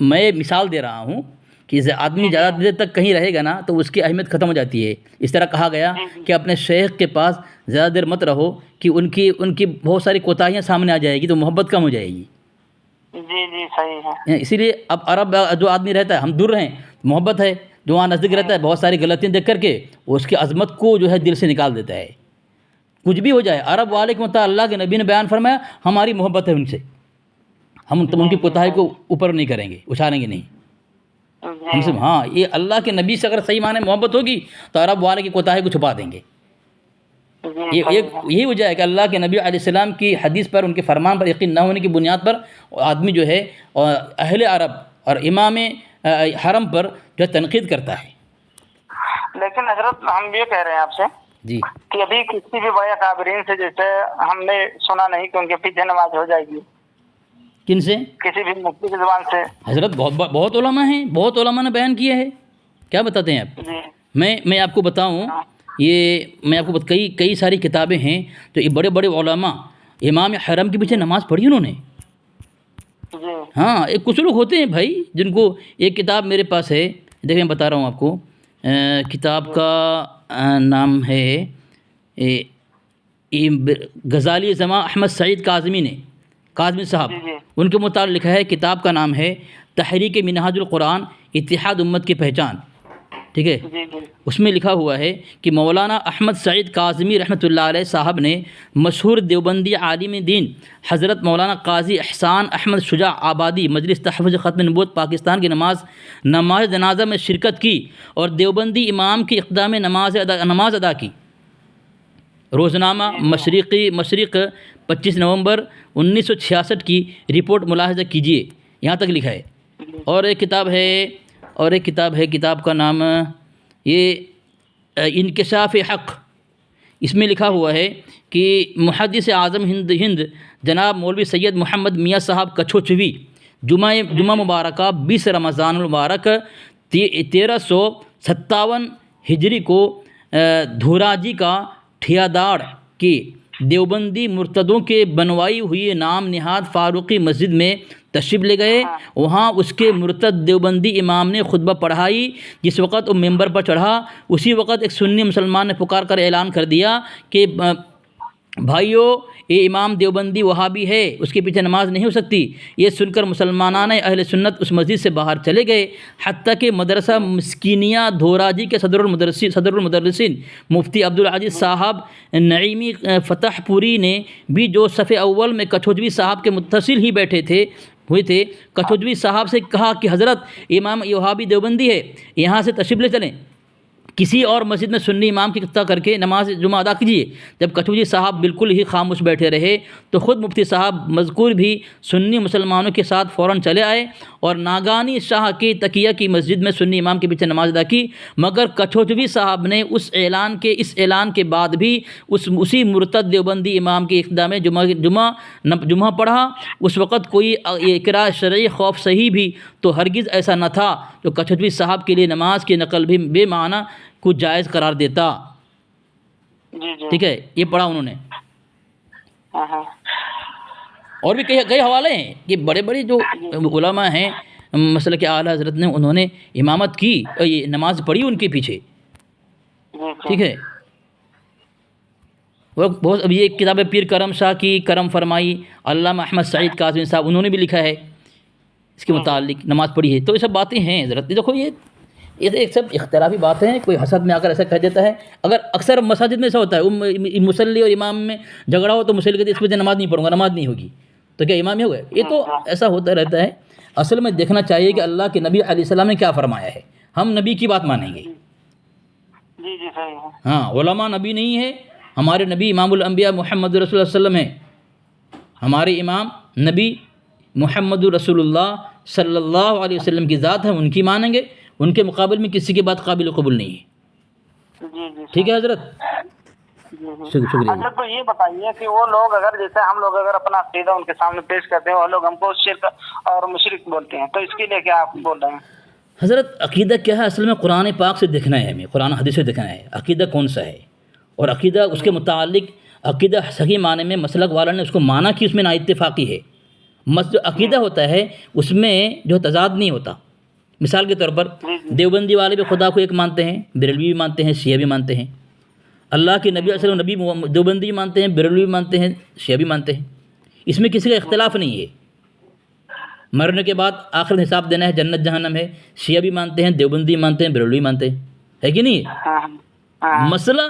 [SPEAKER 1] میں مثال دے رہا ہوں کہ آدمی زیادہ دیر تک کہیں رہے گا نا تو اس کی اہمیت ختم ہو جاتی ہے. اس طرح کہا گیا کہ اپنے شیخ کے پاس زیادہ دیر مت رہو کہ ان کی بہت ساری کوتاہیاں سامنے آ جائے گی تو محبت کم ہو جائے گی.
[SPEAKER 2] جی جی صحیح ہے.
[SPEAKER 1] اسی لیے اب عرب جو آدمی رہتا ہے, ہم دور رہیں محبت ہے, جو وہاں نزدیک رہتا ہے بہت ساری غلطیاں دیکھ کر کے اس کی عظمت کو جو ہے دل سے نکال دیتا ہے. کچھ بھی ہو جائے, عرب والے کے مطابق اللہ کے نبی نے بیان فرمایا ہماری محبت ہے ان سے, ہم ان کی کوتاہی کو اوپر نہیں کریں گے, اچھالیں گے نہیں. ہم سے ہاں یہ اللہ کے نبی سے اگر صحیح معنی محبت ہوگی تو عرب والے کی کوتاہی کو چھپا دیں گے. یہی وجہ ہے کہ اللہ کے نبی علیہ السلام کی حدیث پر, ان کے فرمان پر یقین نہ ہونے کی بنیاد پر آدمی جو ہے اہل عرب اور امام حرم پر جو ہے تنقید کرتا ہے.
[SPEAKER 2] لیکن حضرت ہم یہ کہہ رہے ہیں آپ سے
[SPEAKER 1] جی
[SPEAKER 2] کہ ابھی کسی بھی بڑے اکابرین سے جیسے ہم نے سنا نہیں کہ ان کے پیچھے نماز ہو جائے گی.
[SPEAKER 1] کن سے؟
[SPEAKER 2] کسی بھی مفتی کی زبان سے.
[SPEAKER 1] حضرت بہت علماء ہیں, بہت علماء نے بیان کیا ہے. کیا بتاتے ہیں آپ؟
[SPEAKER 2] جی
[SPEAKER 1] میں آپ کو بتاؤں, میں آپ کو کئی ساری کتابیں ہیں تو یہ بڑے بڑے علماء امام حرم کے پیچھے نماز پڑھی انہوں نے. ہاں کچھ لوگ ہوتے ہیں بھائی جن کو, ایک کتاب میرے پاس ہے, دیکھیں میں بتا رہا ہوں آپ کو, کتاب کا نام ہے غزالی زماں احمد سعید کاظمی صاحب, ان کے متعلق لکھا ہے. کتاب کا نام ہے تحریک منہاج القرآن اتحاد امت کی پہچان, ٹھیک ہے. اس میں لکھا ہوا ہے کہ مولانا احمد سعید کاظمی رحمۃ اللہ علیہ صاحب نے مشہور دیوبندی عالم دین حضرت مولانا قاضی احسان احمد شجاع آبادی مجلس تحفظ ختم نبوت پاکستان کی نماز جنازہ میں شرکت کی اور دیوبندی امام کی اقدام نماز ادا کی. روزنامہ مشرق 25 نومبر 1966 کی رپورٹ ملاحظہ کیجیے, یہاں تک لکھا ہے. اور ایک کتاب ہے, کتاب کا نام یہ انکشاف حق. اس میں لکھا ہوا ہے کہ محدث اعظم ہند جناب مولوی سید محمد میاں صاحب کچھوچوی جمعہ مبارکہ 20 رمضان المبارک 1357 ہجری کو دھوراجی کا ٹھیادار کی دیوبندی مرتدوں کے بنوائی ہوئی نام نہاد فاروقی مسجد میں تشریف لے گئے. وہاں اس کے مرتد دیوبندی امام نے خطبہ پڑھائی. جس وقت وہ ممبر پر چڑھا اسی وقت ایک سنی مسلمان نے پکار کر اعلان کر دیا کہ بھائیو یہ امام دیوبندی وہابی ہے، اس کے پیچھے نماز نہیں ہو سکتی۔ یہ سن کر مسلمانان اہل سنت اس مسجد سے باہر چلے گئے، حتیٰ کہ مدرسہ مسکینیہ دھوراجی کے صدر المدرسین مفتی عبدالعزیز صاحب نعیمی فتح پوری نے بھی، جو صف اول میں کچھوجوی صاحب کے متصل ہی بیٹھے ہوئے تھے، کچھوجوی صاحب سے کہا کہ حضرت امام وہابی دیوبندی ہے، یہاں سے تشریف لے چلیں، کسی اور مسجد میں سنی امام کی اقتدا کر کے نماز جمعہ ادا کیجیے۔ جب کچھوجی صاحب بالکل ہی خاموش بیٹھے رہے تو خود مفتی صاحب مذکور بھی سنی مسلمانوں کے ساتھ فوراً چلے آئے اور ناگانی شاہ کی تقیہ کی مسجد میں سنی امام کے پیچھے نماز ادا کی، مگر کچھوجوی صاحب نے اس اعلان کے بعد بھی اسی مرتد دیوبندی امام کی اقتدا میں جمعہ پڑھا۔ اس وقت کوئی اقرار شرعی خوف صحیح بھی تو ہرگز ایسا نہ تھا جو کچھوجوی صاحب کے لیے نماز کی نقل بھی بے معنی کو جائز قرار دیتا۔ ٹھیک ہے، یہ پڑھا انہوں نے۔ اور بھی کئی حوالے ہیں کہ بڑے بڑے جو علماء ہیں مسلک اعلیٰ حضرت نے، انہوں نے امامت کی، نماز پڑھی ان کے پیچھے۔ ٹھیک ہے، بہت اب یہ کتاب پیر کرم شاہ کی کرم فرمائی، علامہ احمد سعید کاظمی صاحب انہوں نے بھی لکھا ہے اس کے متعلق، نماز پڑھی ہے۔ تو یہ سب باتیں ہیں حضرت، دیکھو یہ ایک سب اختلافی باتیں ہیں، کوئی حسد میں آ کر ایسا کہہ دیتا ہے۔ اگر اکثر مساجد میں ایسا ہوتا ہے، مصلی اور امام میں جھگڑا ہو تو مصلی کہتے ہیں اس وجہ نماز نہیں پڑھوں گا، نماز نہیں ہوگی، تو کیا امام ہی ہو گئے؟ یہ تو ایسا ہوتا رہتا ہے۔ اصل میں دیکھنا چاہیے کہ اللہ کے نبی علیہ السلام نے کیا فرمایا ہے، ہم نبی کی بات مانیں گے۔ ہاں، علماء نبی نہیں ہے، ہمارے نبی امام الانبیاء محمد رسول اللہ صلی اللہ علیہ وسلم ہیں، ہمارے امام نبی محمد رسول اللہ صلی اللہ علیہ وسلم کی ذات ہے، ان کی مانیں گے، ان کے مقابل میں کسی کی بات قابل قبول نہیں ہے۔ ٹھیک ہے حضرت، شکریہ۔
[SPEAKER 2] اچھا تو یہ بتائیے کہ وہ لوگ اگر جیسے ہم لوگ اگر اپنا عقیدہ ان کے سامنے پیش کرتے ہیں، وہ لوگ ہم کو شرک اور مشرک بولتے ہیں، تو اس کے لیے کیا آپ بول رہے ہیں؟
[SPEAKER 1] حضرت عقیدہ کیا ہے؟ اصل میں قرآن پاک سے دیکھنا ہے، ہمیں قرآن حدیث سے دیکھنا ہے عقیدہ کون سا ہے، اور عقیدہ اس کے متعلق عقیدہ صحیح معنی میں مسلک والا نے اس کو مانا کہ اس میں نا اتفاقی ہے۔ جو عقیدہ ہوتا ہے اس میں جو تضاد نہیں ہوتا۔ مثال کے طور پر دیوبندی والے بھی خدا کو ایک مانتے ہیں، بریلوی بھی مانتے ہیں، شیعہ بھی مانتے ہیں۔ اللہ کے نبی علیہ وسلم نبی دیوبندی بھی مانتے ہیں، بریلوی بھی مانتے ہیں، شیعہ بھی مانتے ہیں۔ اس میں کسی کا اختلاف نہیں ہے۔ مرنے کے بعد آخر حساب دینا ہے، جنت جہنم ہے، شیعہ بھی مانتے ہیں، دیوبندی مانتے ہیں، بریلوی مانتے ہیں، ہے کہ نہیں؟ مسئلہ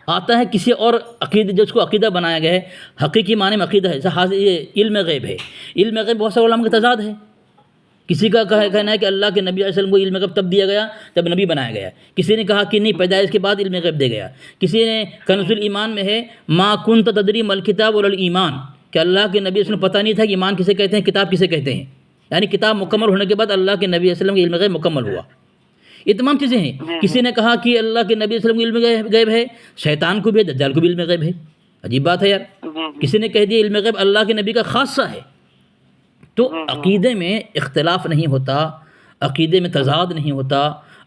[SPEAKER 1] آتا ہے کسی اور عقیدے، جو اس کو عقیدہ بنایا گیا ہے، حقیقی معنی میں عقیدہ ہے، یہ علم غیب ہے۔ علم غیب بہت سے علماء کا تضاد ہے۔ کسی کا کہنا ہے کہ اللہ کے نبی علیہ السلام کو علم غیب تب دیا گیا جب نبی بنایا گیا، کسی نے کہا کہ نہیں، پیدائش کے بعد علم غیب دیا گیا، کسی نے کنز الایمان میں ہے ما کنت تدری ما الکتاب ولا الایمان، کہ اللہ کے نبی علیہ السلام کو پتہ نہیں تھا کہ ایمان کسے کہتے ہیں، کتاب کسے کہتے ہیں، یعنی کتاب مکمل ہونے کے بعد اللہ کے نبی علیہ السلام کا علم غیب مکمل ہوا۔ یہ تمام چیزیں ہیں۔ کسی نے کہا کہ اللہ کے نبی علیہ السلام کو علم غیب ہے، شیطان کو بھی ہے، دجال کو بھی علم غیب ہے۔ عجیب بات ہے یار، کسی نے کہہ دیا علم غیب اللہ کے نبی کا خاصہ ہے۔ تو عقیدے میں اختلاف نہیں ہوتا، عقیدے میں تضاد نہیں ہوتا،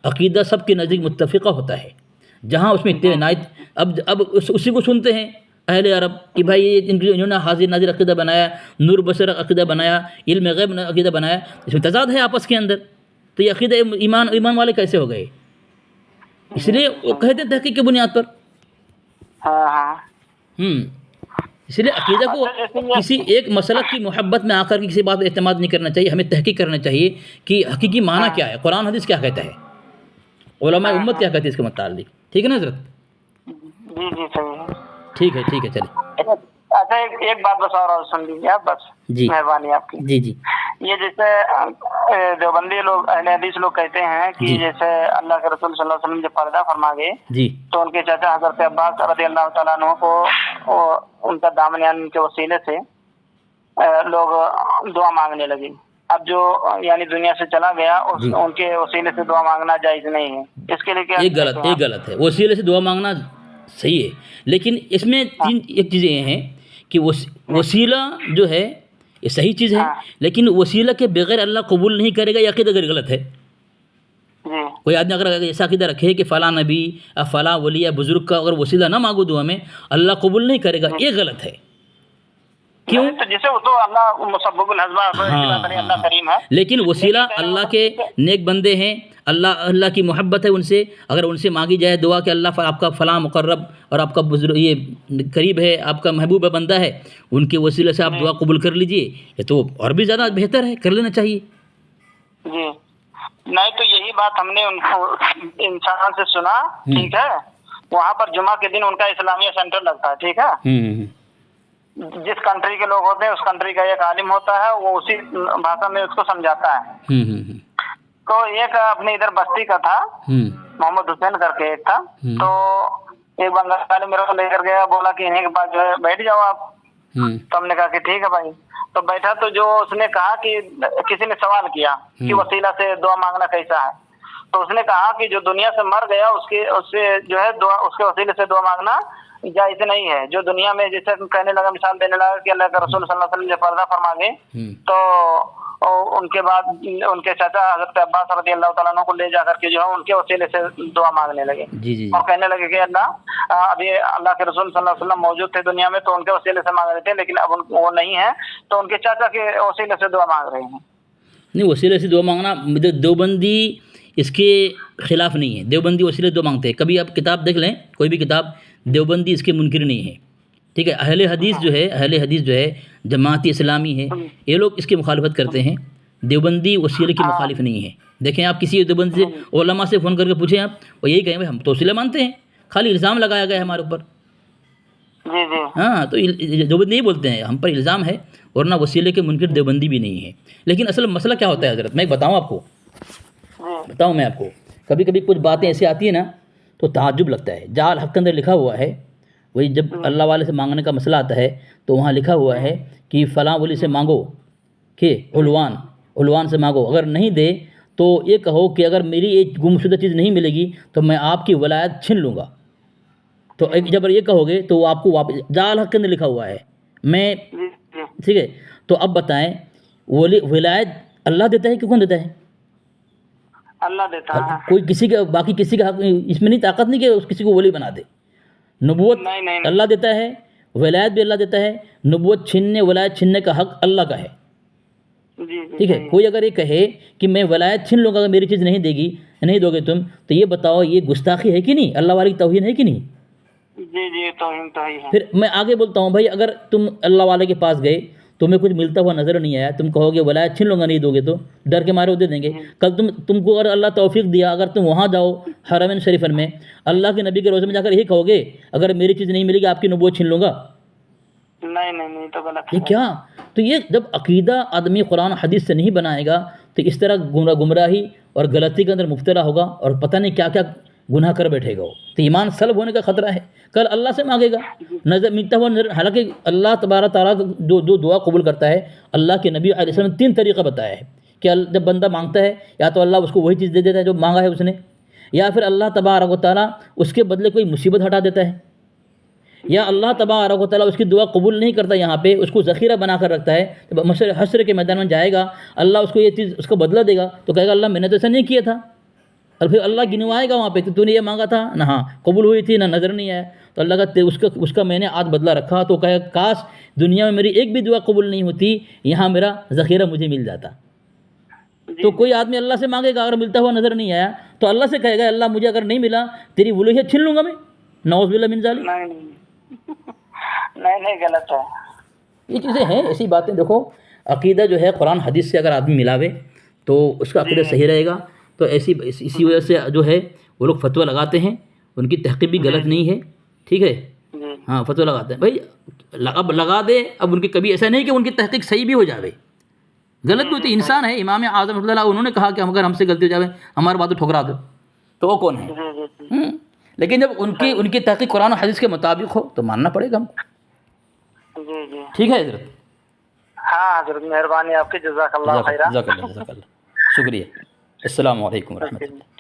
[SPEAKER 1] عقیدہ سب کے نزدیک متفقہ ہوتا ہے۔ جہاں اس میں اب اسی کو سنتے ہیں اہل عرب کہ بھائی انہوں نے حاضر ناظر عقیدہ بنایا، نور بصر عقیدہ بنایا، علم غیب عقیدہ بنایا، اس میں تضاد ہے آپس کے اندر۔ تو یہ عقیدہ ایمان والے کیسے ہو گئے؟ اس لیے وہ کہتے ہیں تحقیق کی بنیاد پر۔ اس لیے عقیدہ کو کسی ایک مسلک کی محبت میں آ کر کے کسی بات پہ اعتماد نہیں کرنا چاہیے، ہمیں تحقیق کرنا چاہیے کہ حقیقی معنی کیا ہے، قرآن حدیث کیا کہتا ہے، علماء امت کیا کہتے ہیں اس کے متعلق۔ ٹھیک ہے نا حضرت؟
[SPEAKER 2] جی صحیح ہے،
[SPEAKER 1] ٹھیک ہے چلیں۔
[SPEAKER 2] اچھا ایک بات بس اور سن لیجیے آپ، بس
[SPEAKER 1] جی
[SPEAKER 2] مہربانی آپ کی۔
[SPEAKER 1] جی
[SPEAKER 2] یہ جیسے دیوبندی لوگ اہل حدیث لوگ کہتے ہیں کہ جیسے اللہ کے رسول صلی اللہ علیہ وسلم جب پردہ فرما گئے تو ان کے چاچا حضرت عباس رضی اللہ تعالیٰ عنہ کو ان کا دامن کے وسیلے سے لوگ دعا مانگنے لگے۔ اب جو یعنی دنیا سے چلا گیا ان کے وسیلے سے دعا مانگنا جائز نہیں ہے، اس کے لیے کیا؟
[SPEAKER 1] ایک غلط ہے، وسیلے سے دعا مانگنا صحیح ہے، لیکن اس میں ایک چیزیں یہ ہیں کہ وسیلہ جو ہے یہ صحیح چیز ہے، لیکن وسیلہ کے بغیر اللہ قبول نہیں کرے گا، یہ عقیدہ غلط ہے۔ کوئی آدمی اگر ایسا عقیدہ رکھے کہ فلاں نبی فلاں ولی یا بزرگ کا اگر وسیلہ نہ مانگو دعا میں اللہ قبول نہیں کرے گا، یہ غلط ہے۔ کیوں؟
[SPEAKER 2] جیسے وہ تو اللہ مسبب الاسباب، اللہ کریم ہے،
[SPEAKER 1] لیکن وسیلہ اللہ کے نیک بندے ہیں، اللہ کی محبت ہے ان سے، اگر ان سے مانگی جائے دعا کہ اللہ آپ کا فلاں مقرب اور آپ کا بزرگ یہ قریب ہے، آپ کا محبوب بندہ ہے، ان کے وسیلے سے آپ دعا قبول کر لیجئے، یہ تو اور بھی زیادہ بہتر ہے، کر لینا چاہیے۔
[SPEAKER 2] جی نہیں تو یہی بات ہم نے ان کو انسان سے سنا، ٹھیک ہے، وہاں پر جمعہ کے دن ان کا اسلامیہ سینٹر لگتا ہے، ٹھیک ہے، جس کنٹری کے لوگ ہوتے ہیں اس کنٹری کا ایک عالم ہوتا ہے، وہ اسی بھاشا میں اس کو سمجھاتا ہے۔ تو ایک اپنے ادھر بستی کا تھا، محمد حسین کر کے ایک تھا، تو ایک بنگالی میرے کو لے کر گیا، بولا کہ انہیں کے پاس جو ہے بیٹھ جاؤ آپ، تو ہم نے کہا کہ ٹھیک ہے بھائی، تو بیٹھا تو جو اس نے کہا کہ کسی نے سوال کیا کہ وسیلہ سے دعا مانگنا کیسا ہے، تو اس نے کہا کہ جو دنیا سے مر گیا اس سے جو ہے دعا، اس کے وسیلے سے دعا مانگنا جائز نہیں ہے۔ جو دنیا میں جیسے کہنے لگا، مثال دینے لگا کہ اللہ کے رسول صلی اللہ علیہ وسلم جب پردہ فرما گئے تو ان کے بعد ان کے چاچا حضرت عباس رضی اللہ تعالیٰ عنہ کو لے جا کر کے جو ہے ان کے وسیلے سے دعا مانگنے لگے، اور کہنے لگے کہ اللہ ابھی اللہ کے رسول صلی اللہ علیہ وسلم موجود تھے دنیا میں تو ان کے وسیلے سے مانگ رہے تھے، لیکن اب وہ نہیں ہے تو ان کے چاچا کے وسیلے سے دعا مانگ رہے ہیں۔
[SPEAKER 1] نہیں، وسیلے سے دعا مانگنا دیوبندی اس کے خلاف نہیں ہے، دیوبندی وسیلے دعا مانگتے ہیں۔ کبھی آپ کتاب دیکھ لیں، کوئی بھی کتاب، دیوبندی اس کے منکر نہیں ہے، ٹھیک ہے۔ اہل حدیث جو ہے جماعت اسلامی ہے، یہ لوگ اس کی مخالفت کرتے ہیں، دیوبندی وسیلے کی مخالف نہیں ہے۔ دیکھیں آپ کسی دیوبندی سے علماء سے فون کر کے پوچھیں، آپ وہ یہی کہیں ہم تو وسیلہ مانتے ہیں، خالی الزام لگایا گیا ہے ہمارے اوپر۔ ہاں، تو دیوبندی نہیں بولتے ہیں، ہم پر الزام ہے، ورنہ وسیلے کے منکر دیوبندی بھی نہیں ہے۔ لیکن اصل مسئلہ کیا ہوتا ہے حضرت، میں بتاؤں آپ کو، میں آپ کو کبھی کبھی کچھ باتیں ایسی آتی ہیں نا تو تعجب لگتا ہے۔ جعل حق کے اندر لکھا ہوا ہے، وہی جب اللہ والے سے مانگنے کا مسئلہ آتا ہے تو وہاں لکھا ہوا ہے کہ فلاں ولی سے مانگو، کہ علوان سے مانگو، اگر نہیں دے تو یہ کہو کہ اگر میری ایک گمشدہ چیز نہیں ملے گی تو میں آپ کی ولایت چھین لوں گا، تو جب یہ کہو گے تو وہ آپ کو واپس، جعل حق کے اندر لکھا ہوا ہے، میں ٹھیک ہے۔ تو اب بتائیں ولایت اللہ دیتا ہے کہ کون دیتا ہے؟
[SPEAKER 2] اللہ دیتا ہے۔
[SPEAKER 1] کوئی کسی کا، باقی کسی کا حق اس میں نہیں، طاقت نہیں کہ اس کسی کو ولی بنا دے۔ نبوت اللہ دیتا ہے، ولایت بھی اللہ دیتا ہے، نبوت چھیننے ولایت چھیننے کا حق اللہ کا ہے، ٹھیک ہے۔ کوئی اگر یہ کہے کہ میں ولایت چھین لوں گا اگر میری چیز نہیں دے گی، نہیں دو گے تم، تو یہ بتاؤ یہ گستاخی ہے کہ نہیں، اللہ والی کی توہین ہے کہ نہیں؟
[SPEAKER 2] جی توہین ہے۔
[SPEAKER 1] پھر میں آگے بولتا ہوں، بھائی اگر تم اللہ والے کے پاس گئے، تمہیں کچھ ملتا ہوا نظر نہیں آیا، تم کہو گے ولایت چھین لوں گا، نہیں دو گے تو ڈر کے مارے وہ دے دیں گے۔ کل تم کو اگر اللہ توفیق دیا، اگر تم وہاں جاؤ حرمین شریفن میں، اللہ کے نبی کے روزے میں جا کر یہی کہو گے اگر میری چیز نہیں ملے گی آپ کی نبوت چھین لوں گا؟
[SPEAKER 2] نہیں تو غلط ہے۔
[SPEAKER 1] یہ کیا؟ تو یہ جب عقیدہ آدمی قرآن حدیث سے نہیں بنائے گا تو اس طرح گمراہی اور غلطی کے اندر مبتلا ہوگا اور پتہ نہیں کیا کیا گناہ کر بیٹھے گا وہ، تو ایمان سلب ہونے کا خطرہ ہے۔ کل اللہ سے مانگے گا نظر ملتا ہوا نظر، حالانکہ اللہ تبارک تعالیٰ جو دعا قبول کرتا ہے، اللہ کے نبی علیہ السلام نے 3 طریقہ بتایا ہے کہ جب بندہ مانگتا ہے یا تو اللہ اس کو وہی چیز دے دیتا ہے جو مانگا ہے اس نے، یا پھر اللہ تبارک و تعالیٰ اس کے بدلے کوئی مصیبت ہٹا دیتا ہے، یا اللہ تبارک و تعالیٰ اس کی دعا قبول نہیں کرتا، یہاں پہ اس کو ذخیرہ بنا کر رکھتا ہے، جب حشر کے میدان میں جائے گا اللہ اس کو یہ چیز اس کو بدلہ دے گا تو کہے گا اللہ میں نے تو ایسا نہیں کیا تھا، اور پھر اللہ گنوائے گا وہاں پہ تو نے یہ مانگا تھا نہ، ہاں قبول ہوئی تھی نہ نظر نہیں آیا، تو اللہ کا اس کا میں نے آج بدلہ رکھا، تو کہے کاش دنیا میں میری ایک بھی دعا قبول نہیں ہوتی، یہاں میرا ذخیرہ مجھے مل جاتا۔ تو کوئی آدمی اللہ سے مانگے گا اگر ملتا ہوا نظر نہیں آیا تو اللہ سے کہے گا اللہ مجھے اگر نہیں ملا تیری ولوہیت چھین لوں گا میں، نعوذ باللہ من ذالک۔
[SPEAKER 2] نہیں غلط ہے۔
[SPEAKER 1] یہ چیزیں ہیں، ایسی باتیں دیکھو، عقیدہ جو ہے قرآن حدیث سے اگر آدمی ملاوے تو اس کا عقیدہ صحیح رہے گا۔ تو اسی وجہ سے جو ہے وہ لوگ فتویٰ لگاتے ہیں، ان کی تحقیق بھی غلط نہیں ہے، ٹھیک ہے، ہاں فتویٰ لگاتے ہیں بھائی، اب لگا دے، اب ان کی کبھی ایسا نہیں کہ ان کی تحقیق صحیح بھی ہو جاوے، غلط بھی ہوتی، انسان ہے۔ امام اعظم رضی اللہ انہوں نے کہا کہ اگر ہم سے غلطی ہو جاوے ہماری بات ٹھکرا دو، تو وہ کون ہے؟ لیکن جب ان کی تحقیق قرآن و حدیث کے مطابق ہو تو ماننا پڑے گا ہم کو۔ ٹھیک ہے حضرت؟
[SPEAKER 2] ہاں حضرت، مہربانی آپ کی، جزاک اللہ خیرہ۔
[SPEAKER 1] جزاک اللہ، شکریہ، السلام علیکم ورحمۃ اللہ۔